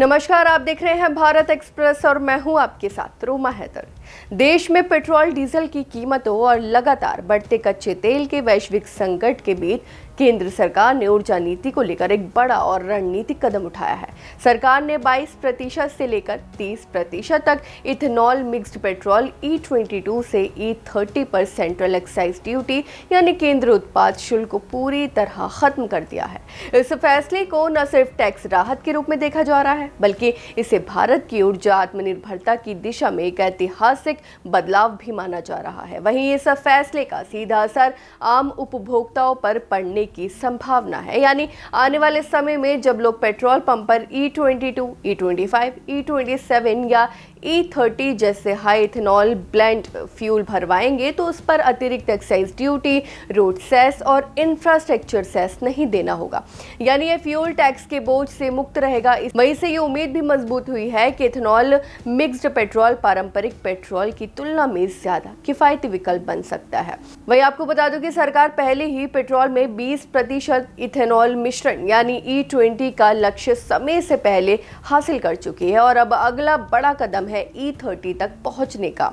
नमस्कार, आप देख रहे हैं भारत एक्सप्रेस और मैं हूं आपके साथ रोमा हैदर। देश में पेट्रोल डीजल की कीमतों और लगातार बढ़ते कच्चे तेल के वैश्विक संकट के बीच केंद्र सरकार ने ऊर्जा नीति को लेकर एक बड़ा और रणनीतिक कदम उठाया है। सरकार ने 22% से लेकर 30% तक इथेनॉल मिक्स्ड पेट्रोल E22 से E30 पर सेंट्रल एक्साइज ड्यूटी यानी केंद्र उत्पाद शुल्क को पूरी तरह खत्म कर दिया है। इस फैसले को न सिर्फ टैक्स राहत के रूप में देखा जा रहा है, बल्कि इसे भारत की ऊर्जा आत्मनिर्भरता की दिशा में एक ऐतिहासिक बदलाव भी माना जा रहा है। वहीं इस फैसले का सीधा असर आम उपभोक्ताओं पर पड़ने की संभावना है, यानी आने वाले समय में जब लोग पेट्रोल पंप पर E22, E25, E27 या E30 जैसे हाई इथेनॉल ब्लेंड फ्यूल भरवाएंगे तो उस पर अतिरिक्त एक्साइज ड्यूटी, रोड सेस और इंफ्रास्ट्रक्चर सेस नहीं देना होगा, यानी ये फ्यूल टैक्स के बोझ से मुक्त रहेगा। वहीं से ये उम्मीद भी मजबूत हुई है कि इथेनॉल मिक्स्ड पेट्रोल पारंपरिक पेट्रोल की तुलना में ज्यादा किफायती विकल्प बन सकता है। वहीं आपको बता दूं कि सरकार पहले ही पेट्रोल में 20% इथेनॉल मिश्रण यानी E20 का लक्ष्य समय से पहले हासिल कर चुकी है और अब अगला बड़ा कदम है E30 तक पहुंचने का।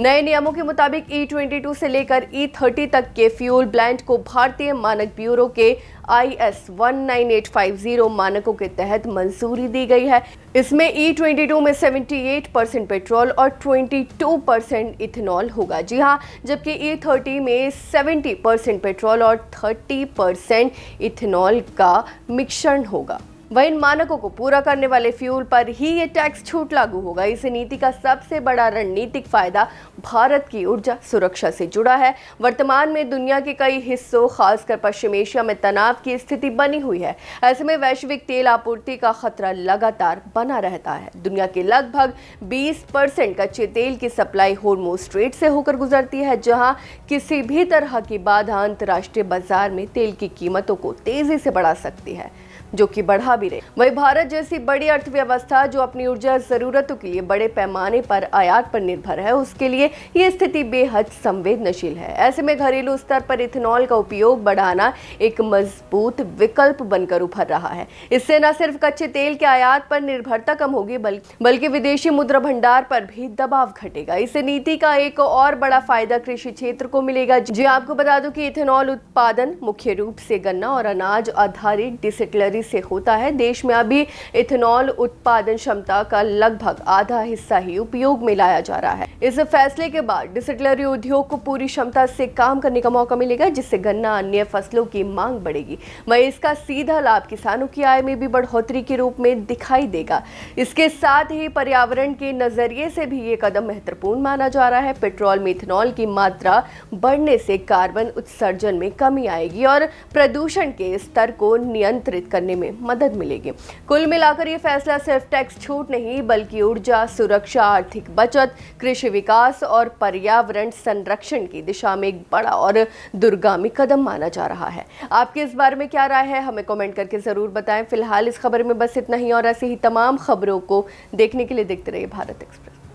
नए नियमों के मुताबिक E22 से लेकर E30 तक के फ्यूल ब्लेंड को भारतीय मानक ब्यूरो के IS 19850 मानकों के तहत मंजूरी दी गई है। इसमें E22 में 78% पेट्रोल और 22% इथेनॉल होगा। जी हाँ, जबकि E30 में 70% पेट्रोल और 30% इथेनॉल का मिश्रण होगा। वह इन मानकों को पूरा करने वाले फ्यूल पर ही ये टैक्स छूट लागू होगा। इस नीति का सबसे बड़ा रणनीतिक फायदा भारत की ऊर्जा सुरक्षा से जुड़ा है। वर्तमान में दुनिया के कई हिस्सों, खासकर पश्चिम एशिया में तनाव की स्थिति बनी हुई है। ऐसे में वैश्विक तेल आपूर्ति का खतरा लगातार बना रहता है। दुनिया के लगभग 20% कच्चे तेल की सप्लाई होर्मुज स्ट्रेट से होकर गुजरती है, जहां किसी भी तरह की बाधा अंतर्राष्ट्रीय बाजार में तेल की कीमतों को तेजी से बढ़ा सकती है, जो कि बढ़ा भी रहे। वही भारत जैसी बड़ी अर्थव्यवस्था जो अपनी ऊर्जा जरूरतों के लिए बड़े पैमाने पर आयात पर निर्भर है, उसके लिए ये स्थिति बेहद संवेदनशील है। ऐसे में घरेलू स्तर पर इथेनॉल का उपयोग बढ़ाना एक मजबूत विकल्प बनकर उभर रहा है। इससे न सिर्फ कच्चे तेल के आयात पर निर्भरता कम होगी, बल्कि विदेशी मुद्रा भंडार पर भी दबाव घटेगा। इस नीति का एक और बड़ा फायदा कृषि क्षेत्र को मिलेगा। जी आपको बता दूं कि इथेनॉल उत्पादन मुख्य रूप से गन्ना और अनाज आधारित डिस्टिलरी से होता है। देश में अभी इथेनॉल उत्पादन क्षमता का लगभग आधा हिस्सा ही उपयोग में लाया जा रहा है। इस फैसले के बाद डिस्टिलरी उद्योग को पूरी क्षमता से काम करने का मौका मिलेगा, जिससे गन्ना अन्य फसलों की मांग बढ़ेगी। वहीं इसका सीधा लाभ किसानों की आय में भी बढ़ोतरी के रूप में दिखाई देगा। इसके साथ ही पर्यावरण के नजरिए से भी ये कदम महत्वपूर्ण माना जा रहा है। पेट्रोल में इथेनॉल की मात्रा बढ़ने से कार्बन उत्सर्जन में कमी आएगी और प्रदूषण के स्तर को नियंत्रित करने में मदद मिलेगी। कुल मिलाकर ये फैसला सिर्फ टैक्स छूट नहीं, बल्कि ऊर्जा सुरक्षा, आर्थिक बचत, कृषि विकास और पर्यावरण संरक्षण की दिशा में एक बड़ा और दूरगामी कदम माना जा रहा है। आपके इस बारे में क्या राय है, हमें कमेंट करके जरूर बताएं। फिलहाल इस खबर में बस इतना ही और ऐसी ही तमाम खबरों को देखने के लिए देखते रहिए भारत एक्सप्रेस।